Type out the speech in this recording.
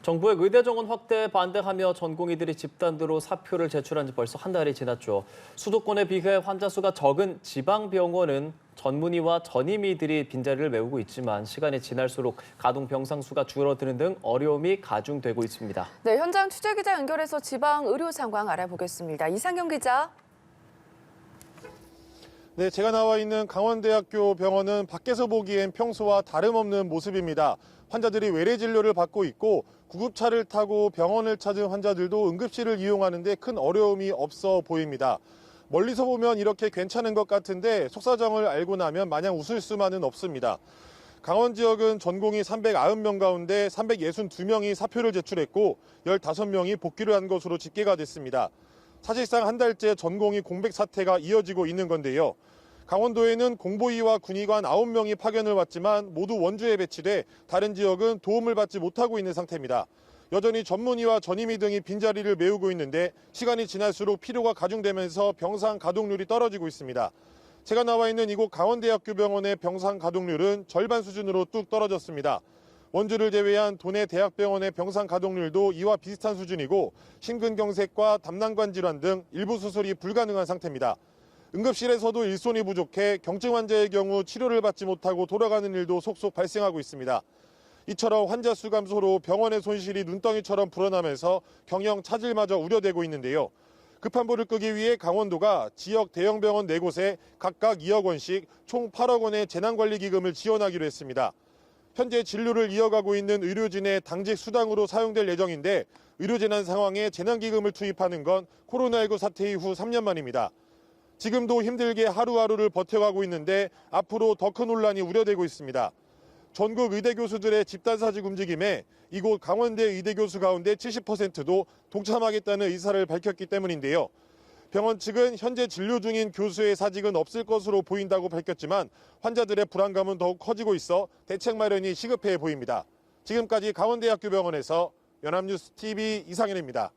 정부의 의대 정원 확대에 반대하며 전공의들이 집단으로 사표를 제출한 지 벌써 한 달이 지났죠. 수도권에 비해 환자 수가 적은 지방병원은 전문의와 전임의들이 빈자리를 메우고 있지만 시간이 지날수록 가동 병상 수가 줄어드는 등 어려움이 가중되고 있습니다. 네, 현장 취재기자 연결해서 지방 의료 상황 알아보겠습니다. 이상경 기자. 네, 제가 나와 있는 강원대학교 병원은 밖에서 보기엔 평소와 다름없는 모습입니다. 환자들이 외래 진료를 받고 있고 구급차를 타고 병원을 찾은 환자들도 응급실을 이용하는데 큰 어려움이 없어 보입니다. 멀리서 보면 이렇게 괜찮은 것 같은데 속사정을 알고 나면 마냥 웃을 수만은 없습니다. 강원 지역은 전공이 390명 가운데 362명이 사표를 제출했고 15명이 복귀를 한 것으로 집계가 됐습니다. 사실상 한 달째 전공이 공백 사태가 이어지고 있는 건데요. 강원도에는 공보위와 군의관 9명이 파견을 왔지만 모두 원주에 배치돼 다른 지역은 도움을 받지 못하고 있는 상태입니다. 여전히 전문의와 전임의 등이 빈자리를 메우고 있는데 시간이 지날수록 필요가 가중되면서 병상 가동률이 떨어지고 있습니다. 제가 나와 있는 이곳 강원대학교 병원의 병상 가동률은 절반 수준으로 뚝 떨어졌습니다. 원주를 제외한 도내 대학병원의 병상 가동률도 이와 비슷한 수준이고 심근경색과 담낭관 질환 등 일부 수술이 불가능한 상태입니다. 응급실에서도 일손이 부족해 경증 환자의 경우 치료를 받지 못하고 돌아가는 일도 속속 발생하고 있습니다. 이처럼 환자 수 감소로 병원의 손실이 눈덩이처럼 불어나면서 경영 차질마저 우려되고 있는데요. 급한 불을 끄기 위해 강원도가 지역 대형 병원 4곳에 각각 2억 원씩 총 8억 원의 재난관리기금을 지원하기로 했습니다. 현재 진료를 이어가고 있는 의료진의 당직 수당으로 사용될 예정인데 의료재난 상황에 재난기금을 투입하는 건 코로나19 사태 이후 3년 만입니다. 지금도 힘들게 하루하루를 버텨가고 있는데 앞으로 더 큰 혼란이 우려되고 있습니다. 전국 의대 교수들의 집단사직 움직임에 이곳 강원대 의대 교수 가운데 70%도 동참하겠다는 의사를 밝혔기 때문인데요. 병원 측은 현재 진료 중인 교수의 사직은 없을 것으로 보인다고 밝혔지만 환자들의 불안감은 더욱 커지고 있어 대책 마련이 시급해 보입니다. 지금까지 강원대학교 병원에서 연합뉴스 TV 이상현입니다.